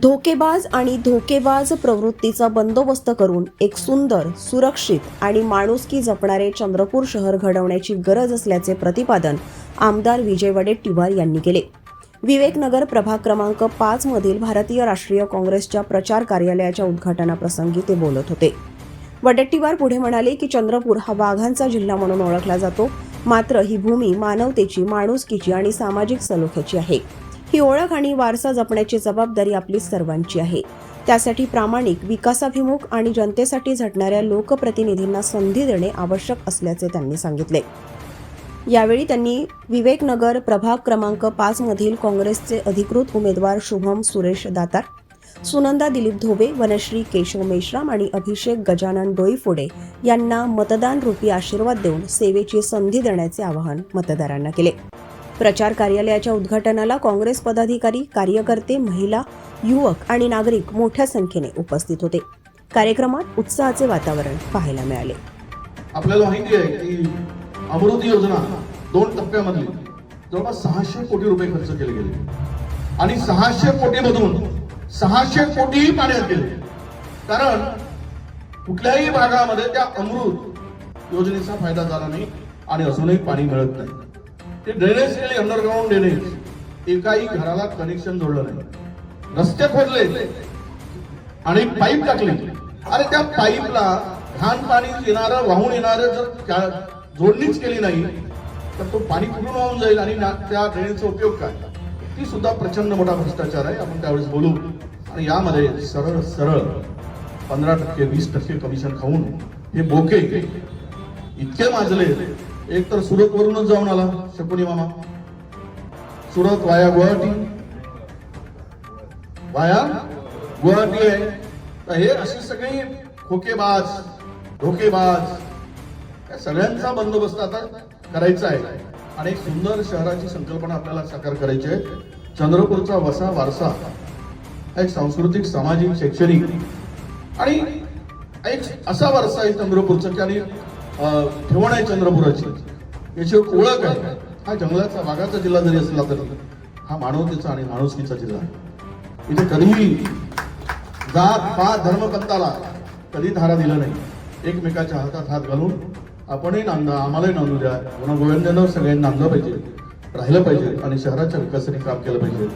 धोकेबाज आणि धोकेबाज प्रवृत्तीचा बंदोबस्त करून एक सुंदर, सुरक्षित आणि माणुसकी जपणारे चंद्रपूर शहर घडवण्याची गरज असल्याचे प्रतिपादन आमदार विजय वडेट्टीवार यांनी केले. विवेकनगर प्रभाग क्रमांक 5 मधील भारतीय राष्ट्रीय काँग्रेसच्या प्रचार कार्यालयाच्या उद्घाटनाप्रसंगी ते बोलत होते. वडेट्टीवार पुढे म्हणाले की चंद्रपूर हा वाघांचा जिल्हा म्हणून ओळखला जातो, मात्र ही भूमी मानवतेची, माणुसकीची आणि सामाजिक सलोख्याची आहे. ही ओळख आणि वारसा जपण्याची जबाबदारी आपली सर्वांची आहे. त्यासाठी प्रामाणिक, विकासाभिमुख आणि जनतेसाठी झटणाऱ्या लोकप्रतिनिधींना संधी देणे आवश्यक असल्याचे त्यांनी सांगितले. यावेळी त्यांनी विवेकनगर प्रभाग क्रमांक 5 मधील काँग्रेसचे अधिकृत उमेदवार शुभम सुरेश दातार, सुनंदा दिलीप धोबे, वनश्री केशव मेश्राम आणि अभिषेक गजानन डोईफोडे यांना मतदान रूपी आशीर्वाद देऊन सेवेची संधी देण्याचे आवाहन मतदारांना केले. प्रचार कार्यालयाच्या उद्घाटनाला काँग्रेस पदाधिकारी, कार्यकर्ते, महिला, युवक आणि नागरिक मोठ्या संख्येने उपस्थित होते. कार्यक्रमात उत्साहाचे वातावरण पाहायला मिळाले. आपल्याला माहिती आहे की अमृत योजना 2 टप्प्यामधली जवळपास 600 कोटी रुपये खर्च केले गेले आणि 600 कोटीमधून 600 कोटीही पाण्यात गेले. कारण कुठल्याही भागामध्ये त्या अमृत योजनेचा फायदा झाला नाही आणि अजूनही पाणी मिळत नाही. ते ड्रेनेज केले, अंडरग्राउंड ड्रेनेज, एकाही घराला कनेक्शन जोडलं नाही. रस्ते खोदले आणि पाईप टाकले आणि त्या पाईपला घाण पाणी येणारं, वाहून येणारं जर जोडणीच केली नाही तर तो पाणी कुठून वाहून जाईल आणि त्या ड्रेनेजचा उपयोग काय? ती सुद्धा प्रचंड मोठा भ्रष्टाचार आहे. आपण त्यावेळेस बोलू. आणि यामध्ये सरळ सरळ 15%, 20% कमिशन खाऊन हे बोके इतके माजले. एक तर सुरत वरूनच जाऊन आला शकुनी मामा, सुरत वाया गुवाहाटी आहे. तर हे असे सगळे खोकेबाज, धोकेबाज या सगळ्यांचा बंदोबस्त आता करायचा आहे आणि एक सुंदर शहराची संकल्पना आपल्याला साकार करायची आहे. चंद्रपूरचा वसा वारसा एक सांस्कृतिक, सामाजिक, शैक्षणिक आणि एक असा वारसा आहे चंद्रपूरचा की आणि ठेवण आहे चंद्रपुराची, याची एक ओळख आहे. हा जंगलाचा, वाघाचा जिल्हा जरी असला तरी हा मानवतेचा आणि माणुसकीचा जिल्हा आहे. इथे कधीही जात, पात, धर्मपंथाला कधी धारा दिला नाही. एकमेकाच्या हातात हात घालून आपणही नांदा, आम्हालाही नांदू द्या, गुणगोविंदानं सगळ्यांनी नांदलं पाहिजे, राहिलं पाहिजे आणि शहराच्या विकासाने काम केलं पाहिजे.